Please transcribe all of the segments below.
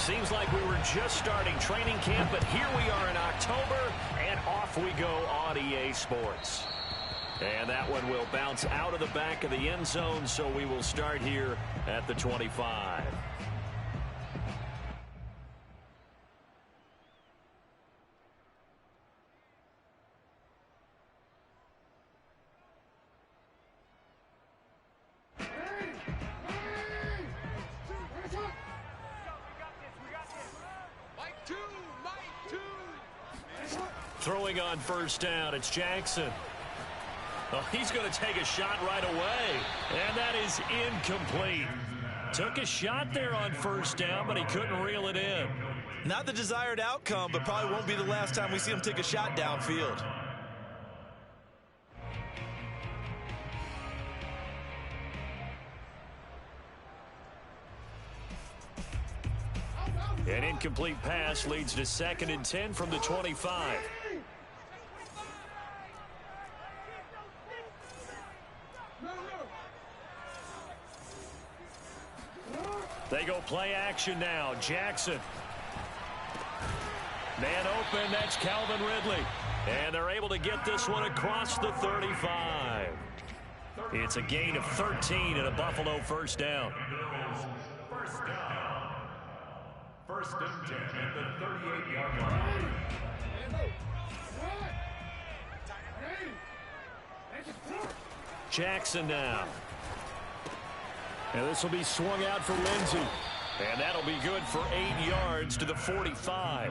Seems like we were just starting training camp, but here we are in October, and off we go on EA Sports. And that one will bounce out of the back of the end zone, so we will start here at the 25. Throwing on first down, it's Jackson. Oh, he's going to take a shot right away, and that is incomplete. Took a shot there on first down, but he couldn't reel it in. Not the desired outcome, but probably won't be the last time we see him take a shot downfield. An incomplete pass leads to 2nd and 10 from the 25. They go play action now. Jackson. Man open, that's Calvin Ridley. And they're able to get this one across the 35. It's a gain of 13 and a Buffalo first down. First down. First and 10 at the 38-yard line. Jackson now. And this will be swung out for Lindsey. And that'll be good for 8 yards to the 45.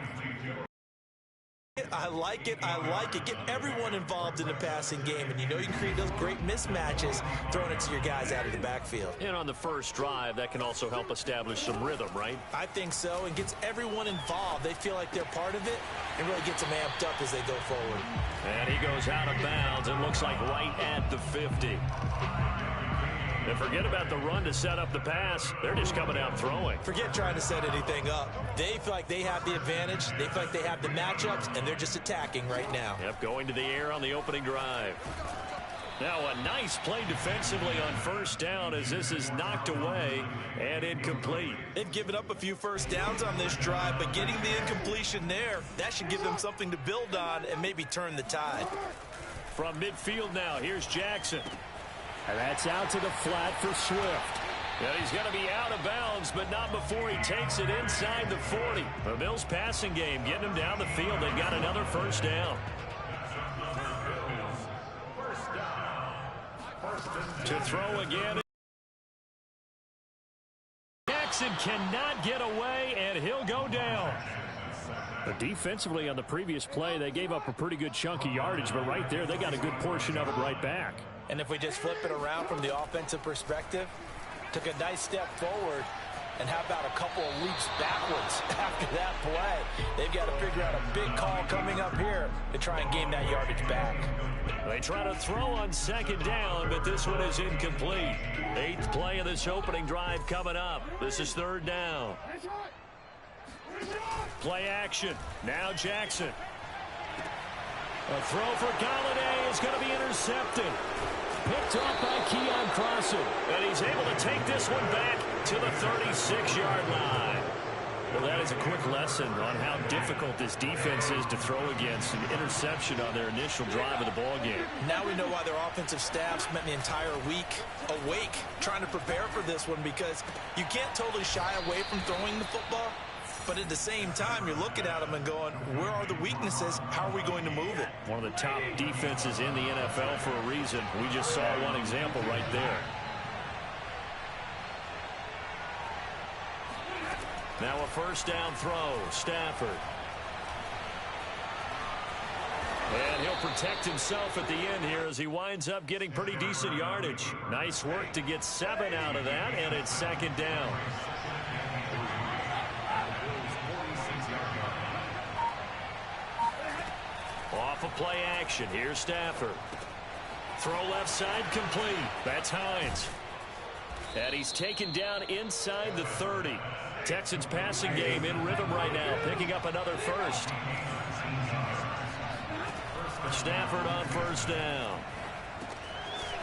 I like it. I like it. Get everyone involved in the passing game. And you know you can create those great mismatches throwing it to your guys out of the backfield. And on the first drive, that can also help establish some rhythm, right? I think so. And gets everyone involved. They feel like they're part of it. And really gets them amped up as they go forward. And he goes out of bounds. It looks like right at the 50. And forget about the run to set up the pass. They're just coming out throwing. Forget trying to set anything up. They feel like they have the advantage. They feel like they have the matchups, and they're just attacking right now. Yep, going to the air on the opening drive. Now a nice play defensively on first down as this is knocked away and incomplete. They've given up a few first downs on this drive, but getting the incompletion there, that should give them something to build on and maybe turn the tide. From midfield now, here's Jackson. And that's out to the flat for Swift. And he's going to be out of bounds, but not before he takes it inside the 40. The Bills passing game getting him down the field. They've got another first down. To throw again. Jackson cannot get away, and he'll go down. But defensively on the previous play, they gave up a pretty good chunk of yardage, but right there, they got a good portion of it right back. And if we just flip it around from the offensive perspective, took a nice step forward, and how about a couple of leaps backwards after that play? They've got to figure out a big call coming up here to try and gain that yardage back. They try to throw on second down, but this one is incomplete. 8th play of this opening drive coming up. This is 3rd down. Play action. Now Jackson. A throw for Galladay is going to be intercepted. Picked off by Keon Crossen. And he's able to take this one back to the 36-yard line. Well, that is a quick lesson on how difficult this defense is to throw against. An interception on their initial drive of the ballgame. Now we know why their offensive staff spent the entire week awake trying to prepare for this one, because you can't totally shy away from throwing the football. But at the same time, you're looking at them and going, where are the weaknesses? How are we going to move it? One of the top defenses in the NFL for a reason. We just saw one example right there. Now a first down throw. Stafford. And he'll protect himself at the end here as he winds up getting pretty decent yardage. Nice work to get 7 out of that, and it's 2nd down. Off of play action. Here's Stafford. Throw left side complete. That's Hines. And he's taken down inside the 30. Texans passing game in rhythm right now, picking up another first. Stafford on first down.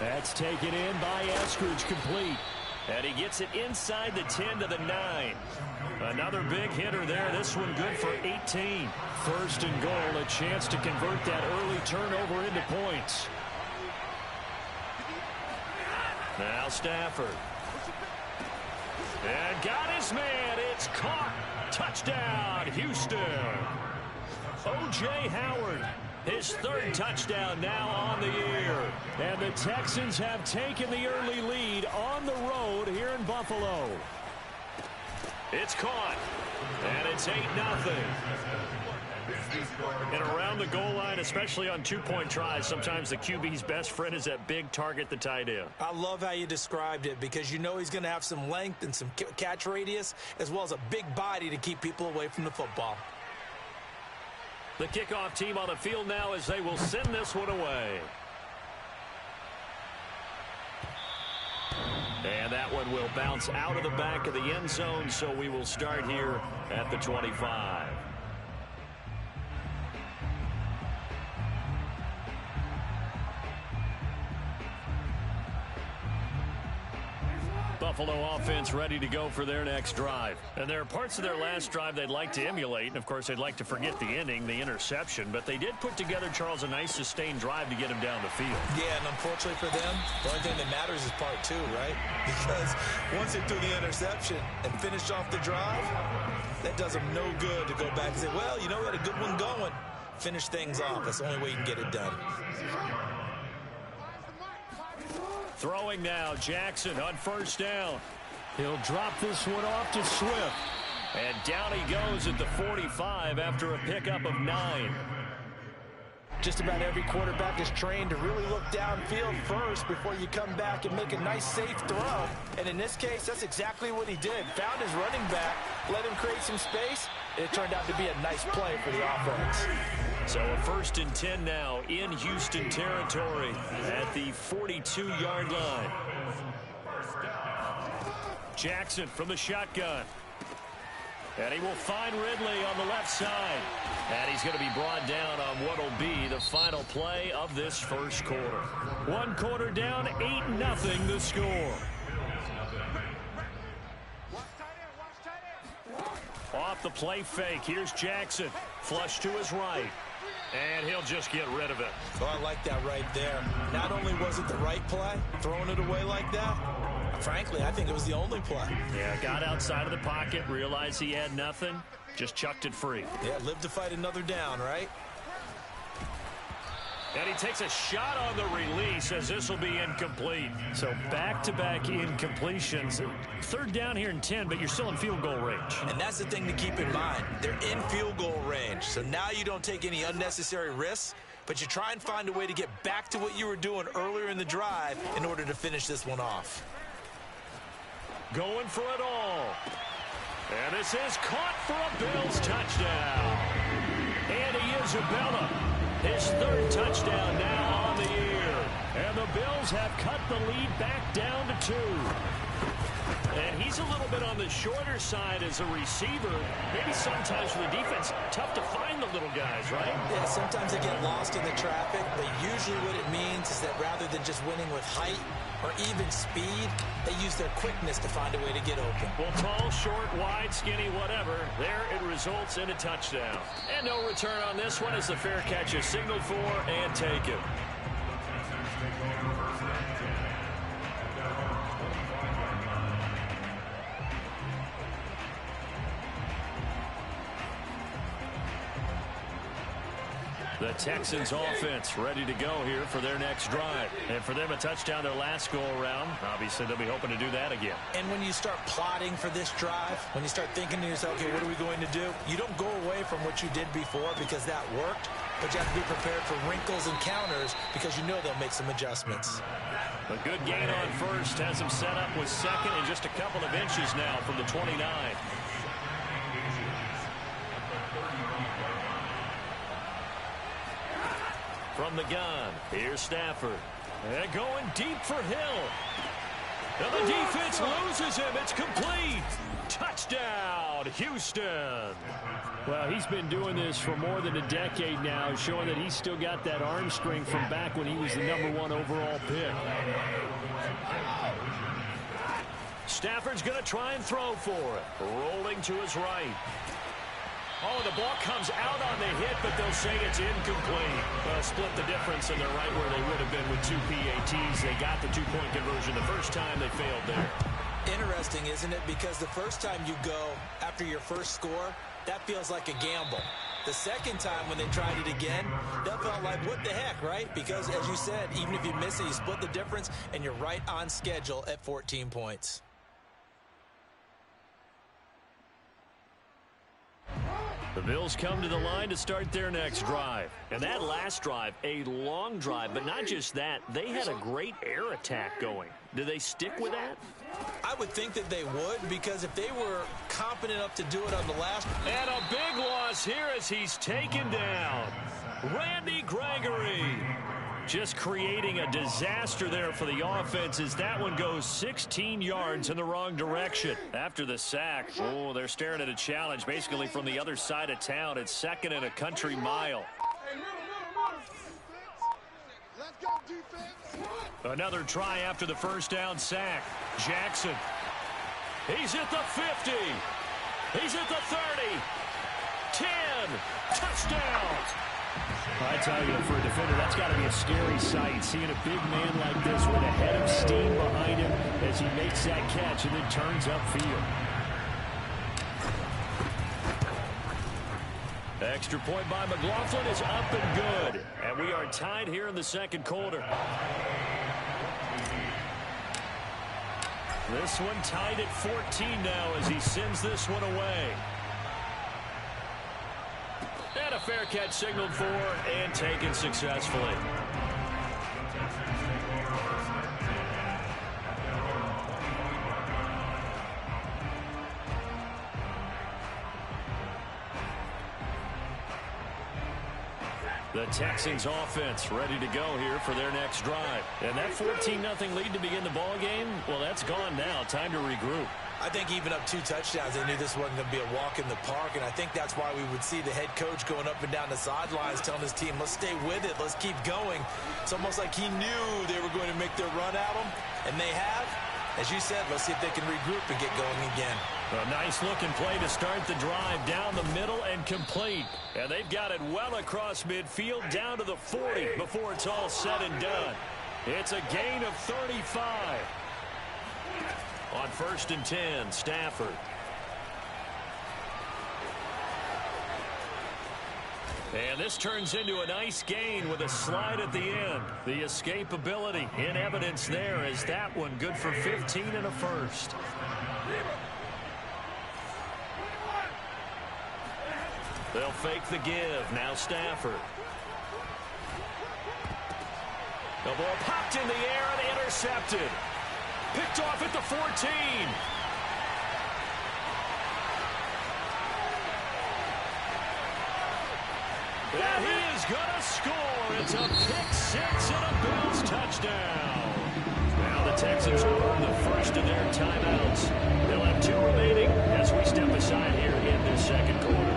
That's taken in by Eskridge, complete. And he gets it inside the 10 to the 9. Another big hitter there. This one good for 18. First and goal, a chance to convert that early turnover into points. Now Stafford. And got his man. It's caught. Touchdown, Houston. O.J. Howard, his third touchdown now on the year. And the Texans have taken the early lead on the road here in Buffalo. It's caught. And it's 8-0. And around the goal line, especially on two-point tries, sometimes the QB's best friend is that big target, the tight end. I love how you described it because you know he's going to have some length and some catch radius as well as a big body to keep people away from the football. The kickoff team on the field now as they will send this one away. And that one will bounce out of the back of the end zone, so we will start here at the 25. Buffalo offense ready to go for their next drive. And there are parts of their last drive they'd like to emulate. And, of course, they'd like to forget the ending, the interception. But they did put together, Charles, a nice sustained drive to get him down the field. Yeah, and unfortunately for them, the only thing that matters is part two, right? Because once they threw the interception and finished off the drive, that does them no good to go back and say, well, you know, we had a good one going. Finish things off. That's the only way you can get it done. Throwing now, Jackson on first down. He'll drop this one off to Swift. And down he goes at the 45 after a pickup of 9. Just about every quarterback is trained to really look downfield first before you come back and make a nice, safe throw. And in this case, that's exactly what he did. Found his running back, let him create some space, and it turned out to be a nice play for the offense. So a 1st and 10 now in Houston territory at the 42-yard line. Jackson from the shotgun. And he will find Ridley on the left side. And he's going to be brought down on what will be the final play of this first quarter. One quarter down, 8-0 the score. Off the play fake, here's Jackson. Flush to his right. And he'll just get rid of it. Oh, I like that right there. Not only was it the right play, throwing it away like that, frankly, I think it was the only play. Yeah, got outside of the pocket, realized he had nothing, just chucked it free. Yeah, live to fight another down, right? And he takes a shot on the release as this will be incomplete. So back-to-back incompletions. 3rd down here and 10, but you're still in field goal range. And that's the thing to keep in mind. They're in field goal range. So now you don't take any unnecessary risks, but you try and find a way to get back to what you were doing earlier in the drive in order to finish this one off. Going for it all. And this is caught for a Bills touchdown. Andy Isabella, his 3rd touchdown now on the year. And the Bills have cut the lead back down to 2. And he's a little bit on the shorter side as a receiver. Maybe sometimes for the defense, tough to find the little guys, right? Yeah, sometimes they get lost in the traffic, but usually what it means is that rather than just winning with height or even speed, they use their quickness to find a way to get open. Well, tall, short, wide, skinny, whatever, there it results in a touchdown. And no return on this one as the fair catch is signaled for and taken. The Texans offense ready to go here for their next drive. And for them, a touchdown their last go-around. Obviously, they'll be hoping to do that again. And when you start plotting for this drive, when you start thinking to yourself, okay, what are we going to do? You don't go away from what you did before because that worked, but you have to be prepared for wrinkles and counters because you know they'll make some adjustments. A good gain on first has him set up with 2nd and just a couple of inches now from the 29. From the gun, here's Stafford. And going deep for Hill. And the defense loses him. It's complete. Touchdown, Houston. Well, he's been doing this for more than a decade now, showing that he's still got that arm strength from back when he was the #1 overall pick. Stafford's going to try and throw for it. Rolling to his right. Oh, the ball comes out on the hit, but they'll say it's incomplete. Well, split the difference, and they're right where they would have been with 2 PATs. They got the two-point conversion the first time. They failed there. Interesting, isn't it? Because the first time you go after your first score, that feels like a gamble. The second time when they tried it again, that felt like, what the heck, right? Because, as you said, even if you miss it, you split the difference, and you're right on schedule at 14 points. The Bills come to the line to start their next drive. And that last drive, a long drive, but not just that. They had a great air attack going. Do they stick with that? I would think that they would, because if they were competent enough to do it on the last... And a big loss here as he's taken down. Randy Gregory just creating a disaster there for the offense as that one goes 16 yards in the wrong direction. After the sack, oh, they're staring at a challenge basically from the other side of town. It's second and a country mile. Another try after the first down sack. Jackson. He's at the 50. He's at the 30. 10. Touchdown. I tell you, for a defender, that's got to be a scary sight, seeing a big man like this with a head of steam behind him as he makes that catch and then turns upfield. Extra point by McLaughlin is up and good. And we are tied here in the second quarter. This one tied at 14 now as he sends this one away. And a fair catch signaled for and taken successfully. The Texans offense ready to go here for their next drive. And that 14-0 lead to begin the ball game, well, that's gone now. Time to regroup. I think even up 2 touchdowns, they knew this wasn't going to be a walk in the park, and I think that's why we would see the head coach going up and down the sidelines telling his team, let's stay with it, let's keep going. It's almost like he knew they were going to make their run at him, and they have. As you said, let's see if they can regroup and get going again. A nice-looking play to start the drive down the middle and complete. And they've got it well across midfield down to the 40 before it's all said and done. It's a gain of 35. On 1st and 10, Stafford. And this turns into a nice gain with a slide at the end. The escapability in evidence there as that one good for 15 and a first. They'll fake the give. Now Stafford. The ball popped in the air and intercepted. Picked off at the 14. And he is going to score. It's a pick six and a Bills touchdown. Now the Texans will earn the first of their timeouts. They'll have 2 remaining as we step aside here in this second quarter.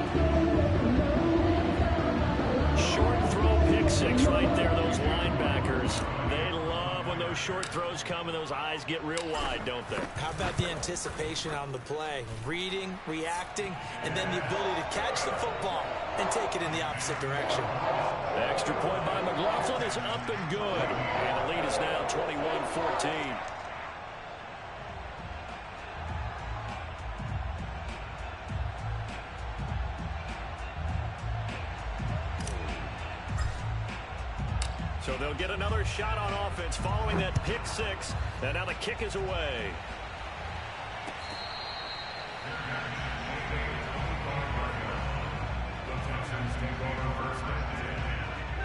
Short throw pick six right there. Those linebackers, they love when those short throws come and those eyes get real wide, don't they? How about the anticipation on the play? Reading, reacting, and then the ability to catch the football and take it in the opposite direction. The extra point by McLaughlin is up and good. And the lead is now 21-14. So they'll get another shot on offense following that pick six. And now the kick is away.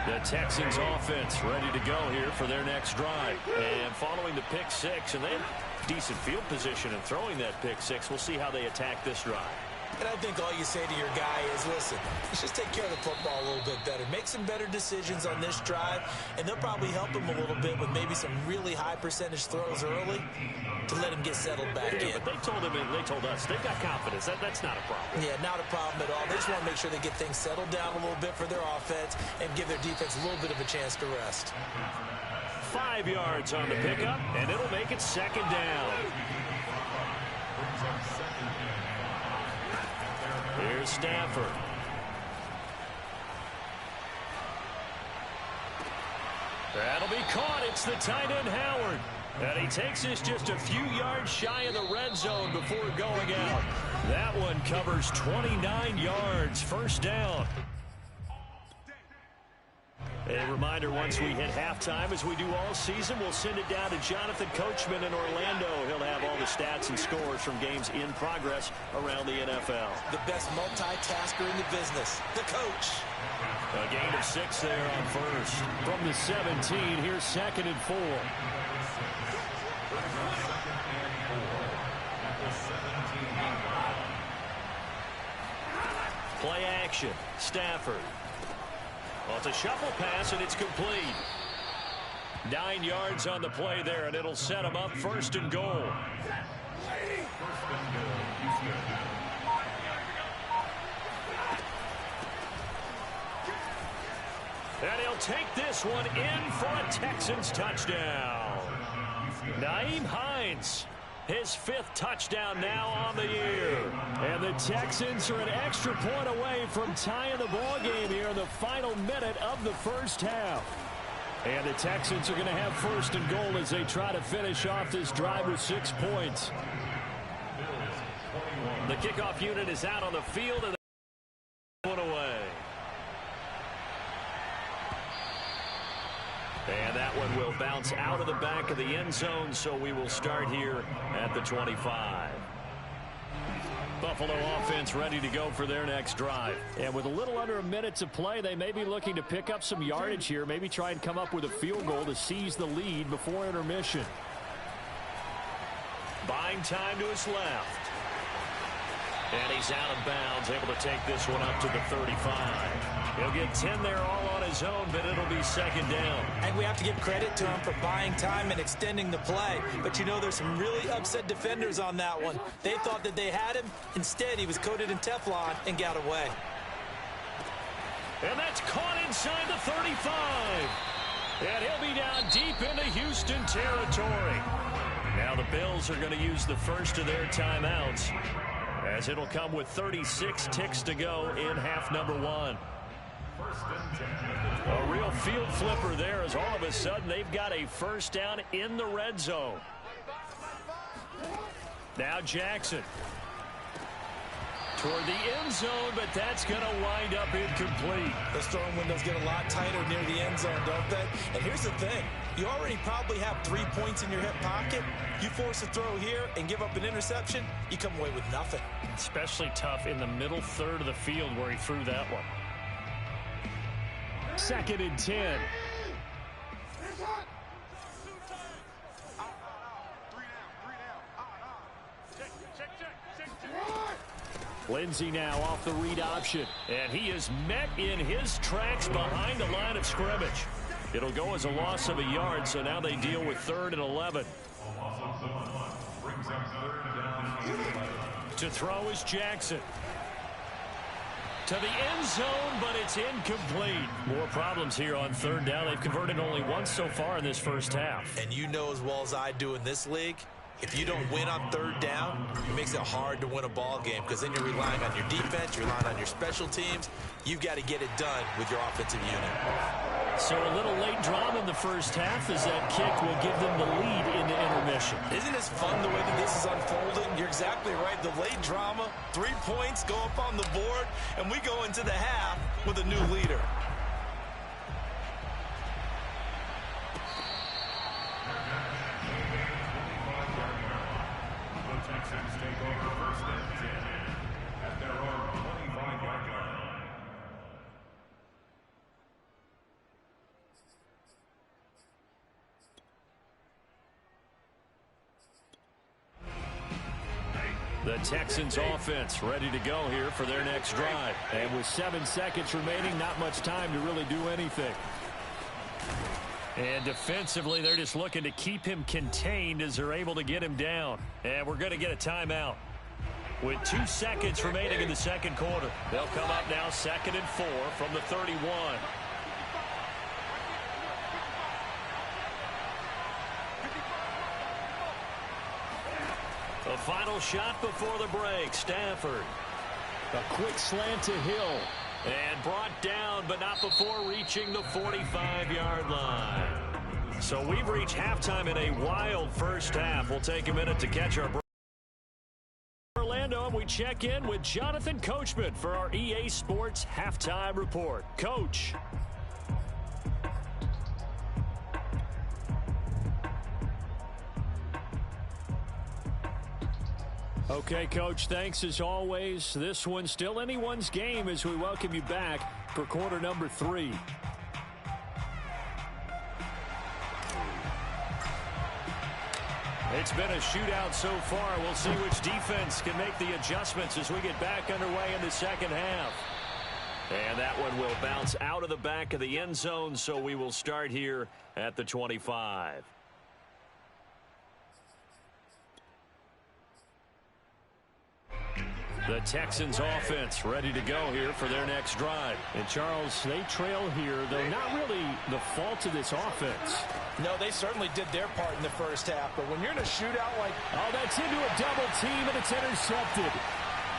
The Texans offense ready to go here for their next drive. And following the pick six, and they have decent field position in throwing that pick six. We'll see how they attack this drive. And I think all you say to your guy is, listen, let's just take care of the football a little bit better. Make some better decisions on this drive, and they'll probably help him a little bit with maybe some really high percentage throws early to let him get settled back in. But they told him, and they told us, they've got confidence. That's not a problem. Yeah, not a problem at all. They just want to make sure they get things settled down a little bit for their offense and give their defense a little bit of a chance to rest. 5 yards on the pickup, and it'll make it second down. Here's Stafford. That'll be caught. It's the tight end, Howard. And he takes this just a few yards shy of the red zone before going out. That one covers 29 yards. First down. A reminder, once we hit halftime, as we do all season, we'll send it down to Jonathan Coachman in Orlando. He'll have all the stats and scores from games in progress around the NFL. The best multitasker in the business, the coach. A gain of 6 there on first. From the 17, here's 2nd and 4. Play action. Stafford. Well, it's a shuffle pass, and it's complete. 9 yards on the play there, and it'll set him up 1st and goal. And he'll take this one in for a Texans touchdown. Nyheim Hines, his 5th touchdown now on the year. And the Texans are an extra point away from tying the ball game here in the final minute of the first half. And the Texans are going to have 1st and goal as they try to finish off this drive with 6 points. The kickoff unit is out on the field, and they put away. And that one will bounce out of the back of the end zone, so we will start here at the 25. Buffalo offense ready to go for their next drive. And with a little under a minute to play, they may be looking to pick up some yardage here, maybe try and come up with a field goal to seize the lead before intermission. Buying time to his left. And he's out of bounds, able to take this one up to the 35. He'll get 10 there all on his own, but it'll be 2nd down. And we have to give credit to him for buying time and extending the play. But, you know, there's some really upset defenders on that one. They thought that they had him. Instead, he was coated in Teflon and got away. And that's caught inside the 35. And he'll be down deep into Houston territory. Now the Bills are going to use the first of their timeouts, as it'll come with 36 ticks to go in half number 1. A real field flipper there, as all of a sudden they've got a 1st down in the red zone. Now Jackson toward the end zone, but that's going to wind up incomplete. Those throwing windows get a lot tighter near the end zone, don't they? And here's the thing. You already probably have 3 points in your hip pocket. You force a throw here and give up an interception, you come away with nothing. Especially tough in the middle third of the field where he threw that one. 2nd and 10. Lindsey now off the read option, and he is met in his tracks behind the line of scrimmage. It'll go as a loss of a yard, so now they deal with 3rd and 11. To throw is Jackson. To the end zone, but it's incomplete. More problems here on 3rd down. They've converted only once so far in this first half. And you know as well as I do in this league, if you don't win on 3rd down, it makes it hard to win a ball game, because then you're relying on your defense, you're relying on your special teams. You've got to get it done with your offensive unit. So a little late drama in the first half, as that kick will give them the lead into intermission. Isn't this fun the way that this is unfolding? You're exactly right. The late drama, 3 points go up on the board, and we go into the half with a new leader. The Texans take over 1st and 10 at their own 25-yard line. The Texans offense ready to go here for their next drive. And with 7 seconds remaining, not much time to really do anything. And defensively, they're just looking to keep him contained as they're able to get him down. And we're going to get a timeout. With 2 seconds remaining in the second quarter, they'll come up now 2nd and 4 from the 31. The final shot before the break. Stafford. A quick slant to Hill. And brought down, but not before reaching the 45-yard line. So we've reached halftime in a wild first half. We'll take a minute to catch our break. Orlando, and we check in with Jonathan Coachman for our EA Sports Halftime Report. Coach. Okay, Coach, thanks as always. This one's still anyone's game as we welcome you back for quarter number 3. It's been a shootout so far. We'll see which defense can make the adjustments as we get back underway in the second half. And that one will bounce out of the back of the end zone, so we will start here at the 25. The Texans offense ready to go here for their next drive. And Charles, they trail here, though not really the fault of this offense. No, they certainly did their part in the first half, but when you're in a shootout like... Oh, that's into a double team, and it's intercepted.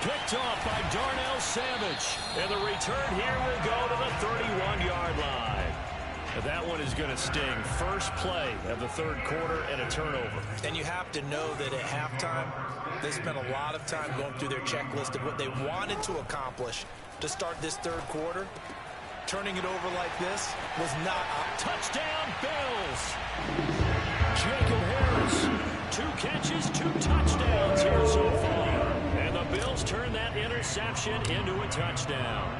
Picked off by Darnell Savage. And the return here will go to the 31-yard line. That one is going to sting. First play of the third quarter and a turnover. And you have to know that at halftime, they spent a lot of time going through their checklist of what they wanted to accomplish to start this third quarter. Turning it over like this was not a touchdown, Bills. Jacob Harris, 2 catches, 2 touchdowns here so far. And the Bills turn that interception into a touchdown.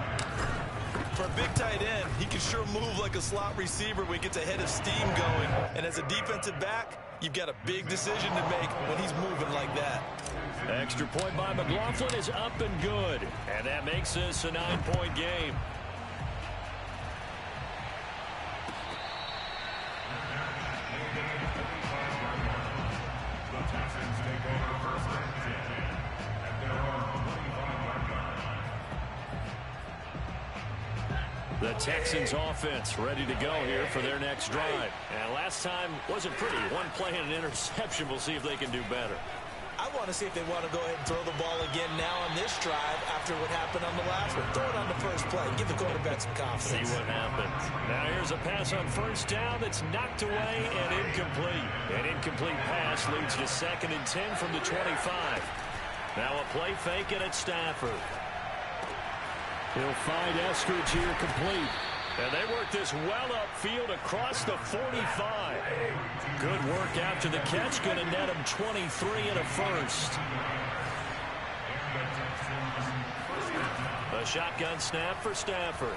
For a big tight end, he can sure move like a slot receiver when he gets a head of steam going. And as a defensive back, you've got a big decision to make when he's moving like that. Extra point by McLaughlin is up and good. And that makes this a 9-point game. The Texans offense ready to go here for their next drive. And last time wasn't pretty. One play and an interception. We'll see if they can do better. I want to see if they want to go ahead and throw the ball again now on this drive after what happened on the last one. Throw it on the first play. Give the quarterback some confidence. See what happens. Now here's a pass on first down that's knocked away and incomplete. An incomplete pass leads to 2nd and 10 from the 25. Now a play fake and it's Stafford. He'll find Eskridge here complete. And they work this well upfield across the 45. Good work after the catch. Going to net him 23 and a first. A shotgun snap for Stafford.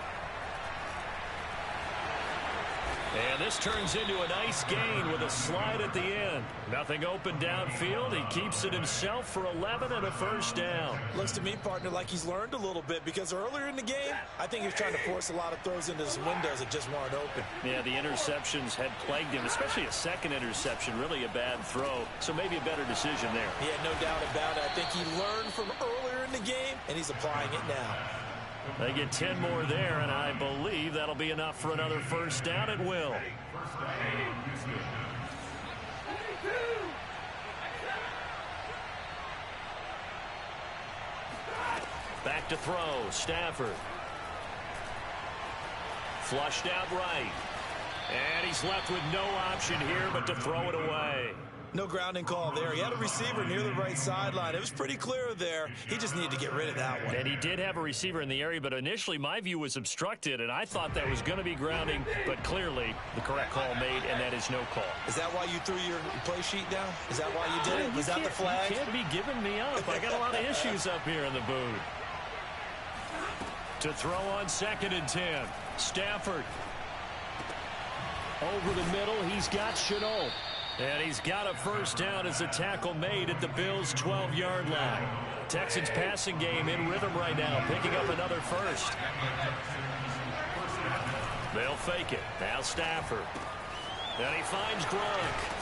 And this turns into a nice gain with a slide at the end. Nothing open downfield. He keeps it himself for 11 and a first down. Looks to me, partner, like he's learned a little bit because earlier in the game, I think he was trying to force a lot of throws into his windows that just weren't open. Yeah, the interceptions had plagued him, especially a second interception. Really a bad throw, so maybe a better decision there. Yeah, no doubt about it. I think he learned from earlier in the game, and he's applying it now. They get 10 more there, and I believe that'll be enough for another first down. It will. Back to throw. Stafford. Flushed out right. And he's left with no option here but to throw it away. No grounding call there. He had a receiver near the right sideline. It was pretty clear there. He just needed to get rid of that one. And he did have a receiver in the area, but initially my view was obstructed, and I thought that was going to be grounding, but clearly the correct call made, and that is no call. Is that why you threw your play sheet down? Is that why you did it? Was that the flag? You can't be giving me up. I got a lot of issues up here in the booth. To throw on 2nd and 10. Stafford. Over the middle, he's got Chenault. And he's got a first down as a tackle made at the Bills' 12-yard line. Texans passing game in rhythm right now, picking up another first. They'll fake it. Now Stafford. And he finds Gronk.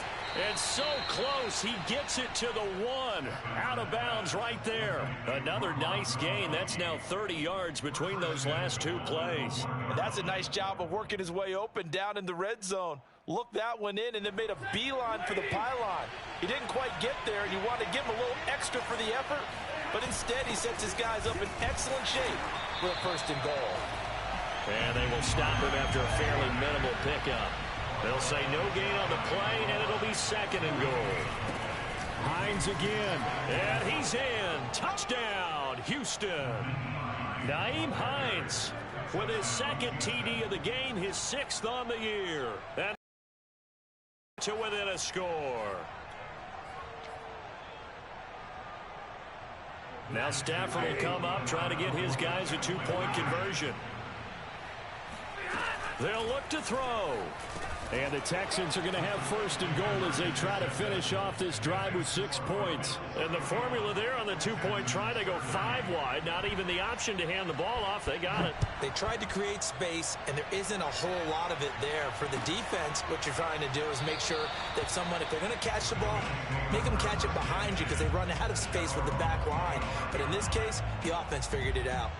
And so close, he gets it to the 1. Out of bounds right there. Another nice gain. That's now 30 yards between those last 2 plays. And that's a nice job of working his way open down in the red zone. Looked that one in and then made a beeline for the pylon. He didn't quite get there, and you want to give him a little extra for the effort, but instead he sets his guys up in excellent shape for a first and goal. And they will stop him after a fairly minimal pickup. They'll say no gain on the play, and it'll be second and goal. Hines again, and he's in. Touchdown, Houston. Nyheim Hines with his second TD of the game, his 6th on the year. And to within a score. Now Stafford will come up, trying to get his guys a 2-point conversion. They'll look to throw. And the Texans are going to have first and goal as they try to finish off this drive with 6 points. And the formula there on the 2-point try, they go 5 wide. Not even the option to hand the ball off. They got it. They tried to create space, and there isn't a whole lot of it there. For the defense, what you're trying to do is make sure that someone, if they're going to catch the ball, make them catch it behind you because they run out of space with the back line. But in this case, the offense figured it out.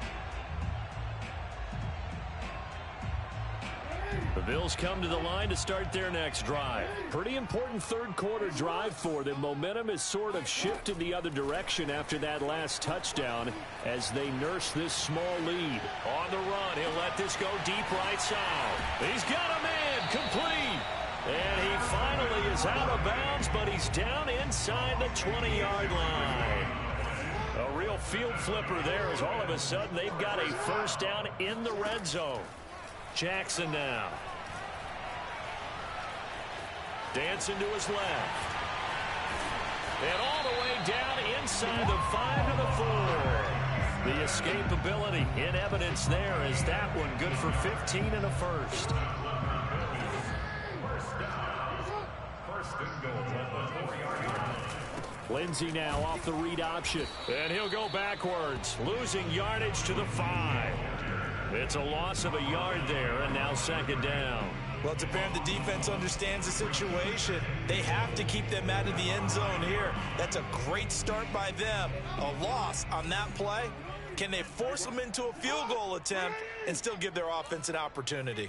The Bills come to the line to start their next drive. Pretty important third-quarter drive for them. Momentum has sort of shifted the other direction after that last touchdown as they nurse this small lead. On the run, he'll let this go deep right side. He's got a man, complete. And he finally is out of bounds, but he's down inside the 20-yard line. A real field flipper there as all of a sudden they've got a first down in the red zone. Jackson now. Dancing to his left. And all the way down inside the 5 to the 4. The escapability in evidence there is that one good for 15 and a first. First and goal at the 4-yard line. Lindsey now off the read option. And he'll go backwards, losing yardage to the 5. It's a loss of a yard there, and now second down. Well, it's apparent the defense understands the situation. They have to keep them out of the end zone here. That's a great start by them. A loss on that play. Can they force them into a field goal attempt and still give their offense an opportunity?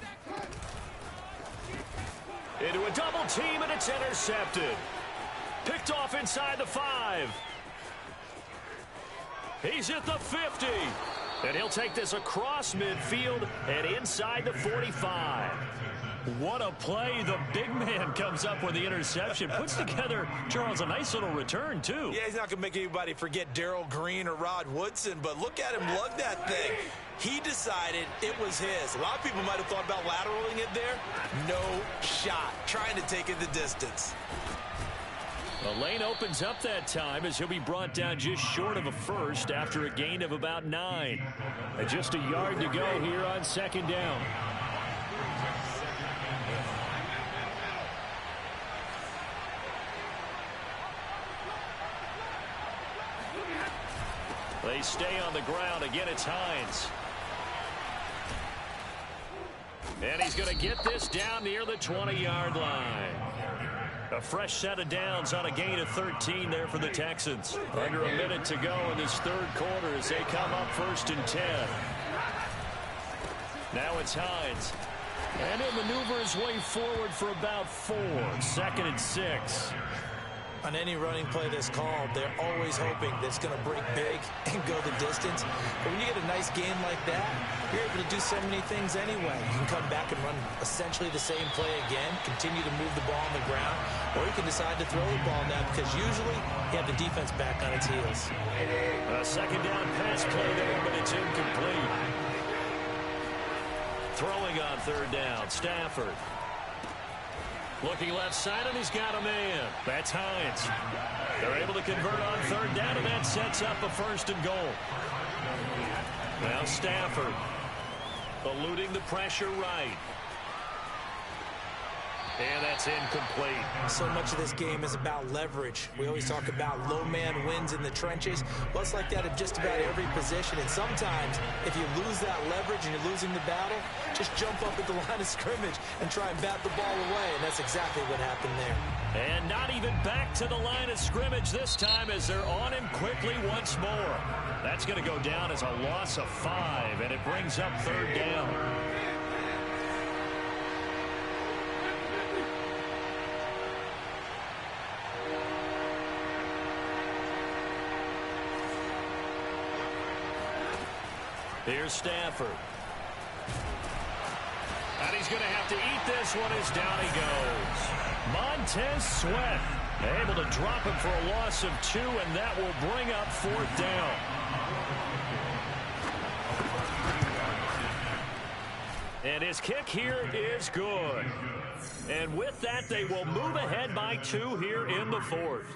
Into a double team, and it's intercepted. Picked off inside the 5. He's at the 50. And he'll take this across midfield and inside the 45. What a play. The big man comes up with the interception. Puts together, Charles, a nice little return, too. Yeah, he's not going to make anybody forget Darrell Green or Rod Woodson, but look at him lug that thing. He decided it was his. A lot of people might have thought about lateraling it there. No shot. Trying to take it the distance. The lane opens up that time as he'll be brought down just short of a first after a gain of about 9. And just a yard to go here on second down. They stay on the ground. Again, it's Hines. And he's going to get this down near the 20-yard line. A fresh set of downs on a gain of 13 there for the Texans. Under a minute to go in this third quarter as they come up first and 10. Now it's Hines. And he'll maneuver his way forward for about 4. Second and 6. On any running play that's called, they're always hoping that it's going to break big and go the distance. But when you get a nice gain like that, you're able to do so many things anyway. You can come back and run essentially the same play again, continue to move the ball on the ground, or you can decide to throw the ball now because usually you have the defense back on its heels. A second down pass play there, but it's incomplete. Throwing on third down, Stafford. Looking left side, and he's got a man. That's Hines. They're able to convert on third down, and that sets up a first and goal. Now Stafford eluding the pressure right. And that's incomplete. So much of this game is about leverage. We always talk about low man wins in the trenches. Well, it's like that at just about every position. And sometimes, if you lose that leverage and you're losing the battle, just jump up at the line of scrimmage and try and bat the ball away. And that's exactly what happened there. And not even back to the line of scrimmage this time as they're on him quickly once more. That's going to go down as a loss of 5, and it brings up third down. Here's Stafford. And he's going to have to eat this one as down he goes. Montez Sweat able to drop him for a loss of 2, and that will bring up 4th down. And his kick here is good. And with that, they will move ahead by 2 here in the 4th.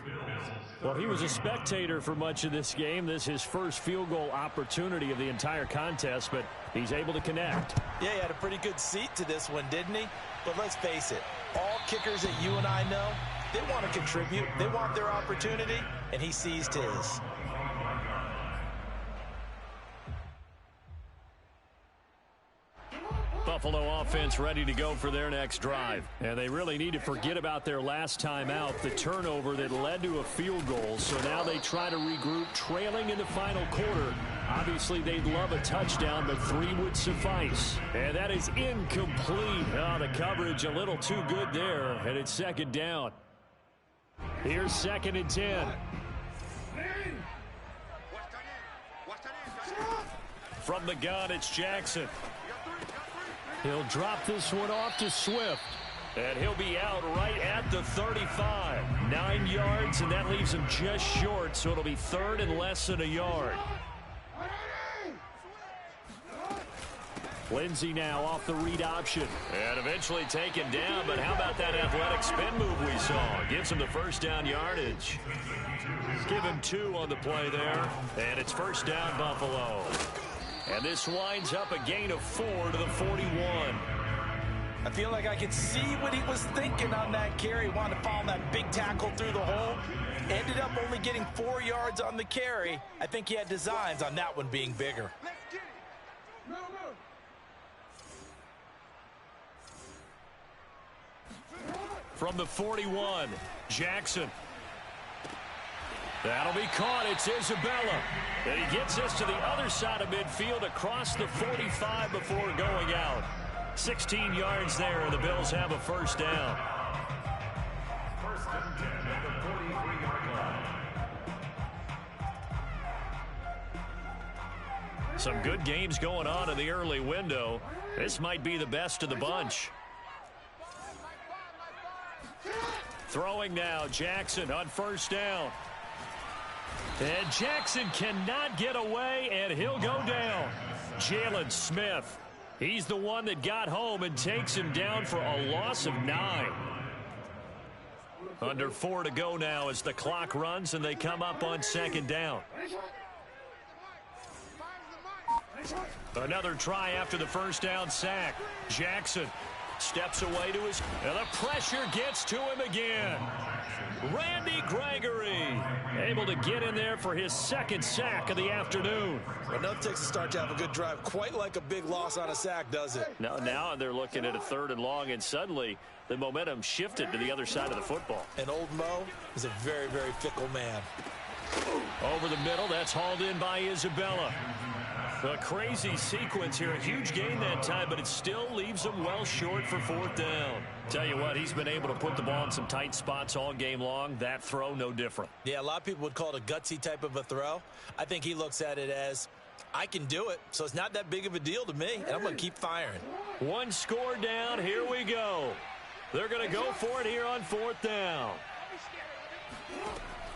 Well, he was a spectator for much of this game. This is his first field goal opportunity of the entire contest, but he's able to connect. Yeah, he had a pretty good seat to this one, didn't he? But let's face it, all kickers that you and I know, they want to contribute. They want their opportunity, and he seized his. Buffalo offense ready to go for their next drive. And they really need to forget about their last time out, the turnover that led to a field goal. So now they try to regroup, trailing in the final quarter. Obviously, they'd love a touchdown, but 3 would suffice. And that is incomplete. Oh, the coverage a little too good there, and it's 2nd down. Here's 2nd and 10. From the gun, it's Jackson. He'll drop this one off to Swift. And he'll be out right at the 35. 9 yards, and that leaves him just short, so it'll be 3rd and less than a yard. Lindsey now off the read option. And eventually taken down, but how about that athletic spin move we saw? Gives him the 1st down yardage. Give him 2 on the play there. And it's 1st down, Buffalo. And this winds up a gain of 4 to the 41. I feel like I could see what he was thinking on that carry. Wanted to follow that big tackle through the hole. Ended up only getting 4 yards on the carry. I think he had designs on that one being bigger. From the 41, Jackson. That'll be caught. It's Isabella. And he gets us to the other side of midfield across the 45 before going out. 16 yards there, and the Bills have a 1st down. 1st and 10 at the 43-yard line. Some good games going on in the early window. This might be the best of the bunch. Throwing now, Jackson on 1st down. And Jackson cannot get away, and he'll go down. Jalen Smith. He's the one that got home and takes him down for a loss of 9. Under 4 to go now as the clock runs, and they come up on 2nd down. Another try after the 1st down sack. Jackson steps away to his, and the pressure gets to him again. Randy Gregory able to get in there for his 2nd sack of the afternoon. Enough takes a start to have a good drive, quite like a big loss on a sack, does it? Now they're looking at a 3rd and long, and suddenly the momentum shifted to the other side of the football. And old Mo is a very, very fickle man. Over the middle, that's hauled in by Isabella. A crazy sequence here. A huge gain that time, but it still leaves him well short for 4th down. Tell you what, he's been able to put the ball in some tight spots all game long. That throw, no different. Yeah, a lot of people would call it a gutsy type of a throw. I think he looks at it as, I can do it, so it's not that big of a deal to me, and I'm going to keep firing. 1 score down. Here we go. They're going to go for it here on 4th down.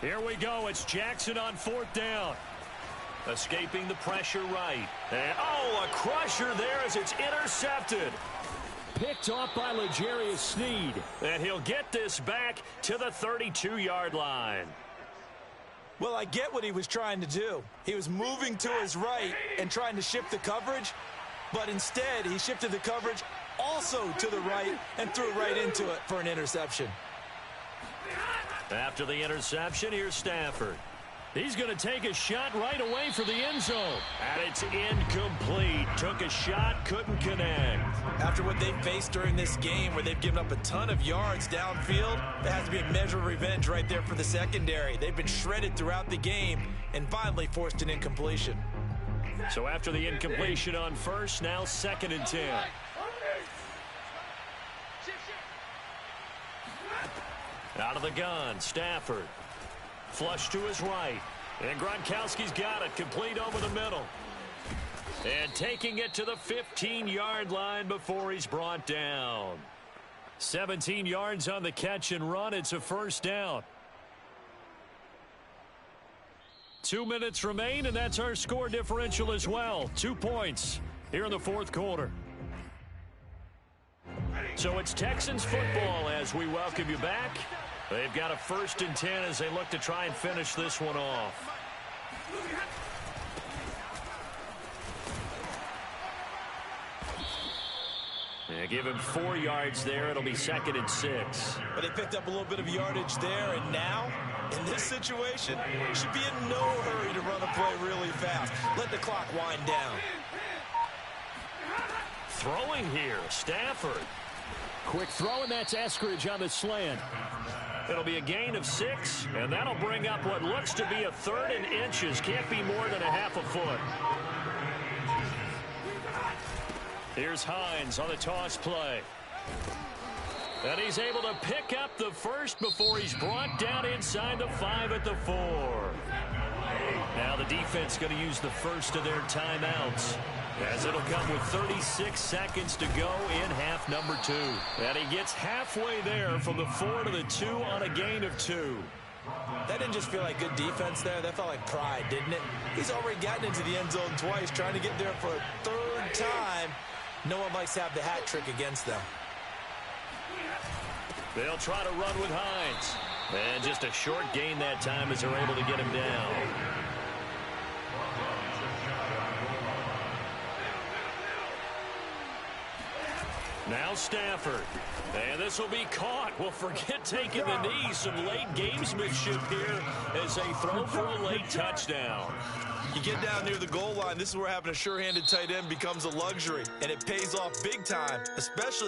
Here we go. It's Jackson on 4th down. Escaping the pressure right. And, oh, a crusher there as it's intercepted. Picked off by L'Jarius Sneed. And he'll get this back to the 32-yard line. Well, I get what he was trying to do. He was moving to his right and trying to shift the coverage. But instead, he shifted the coverage also to the right and threw right into it for an interception. After the interception, here's Stafford. He's going to take a shot right away for the end zone. And it's incomplete. Took a shot, couldn't connect. After what they've faced during this game where they've given up a ton of yards downfield, there has to be a measure of revenge right there for the secondary. They've been shredded throughout the game and finally forced an incompletion. So after the incompletion on 1st, now 2nd and 10. Out of the gun, Stafford. Flush to his right. And Gronkowski's got it. Complete over the middle. And taking it to the 15-yard line before he's brought down. 17 yards on the catch and run. It's a first down. 2 minutes remain, and that's our score differential as well. 2 points here in the fourth quarter. So it's Texans football as we welcome you back. They've got a 1st and 10 as they look to try and finish this one off. Yeah, give him 4 yards there. It'll be 2nd and 6. But they picked up a little bit of yardage there, and now, in this situation, should be in no hurry to run a play really fast. Let the clock wind down. Throwing here, Stafford. Quick throw, and that's Eskridge on the slant. It'll be a gain of 6, and that'll bring up what looks to be a 3rd and inches. Can't be more than a half a foot. Here's Hines on the toss play. And he's able to pick up the first before he's brought down inside the 5 at the 4. Now the defense going to use the first of their timeouts, as it'll come with 36 seconds to go in half number 2. And he gets halfway there from the 4 to the 2 on a gain of 2. That didn't just feel like good defense there. That felt like pride, didn't it? He's already gotten into the end zone twice, trying to get there for a 3rd time. No one likes to have the hat trick against them. They'll try to run with Hines. And just a short gain that time as they're able to get him down. Now Stafford. And this will be caught. Well, forget taking the knee. Some late gamesmanship here as they throw for a late touchdown. You get down near the goal line, this is where having a sure-handed tight end becomes a luxury, and it pays off big time, especially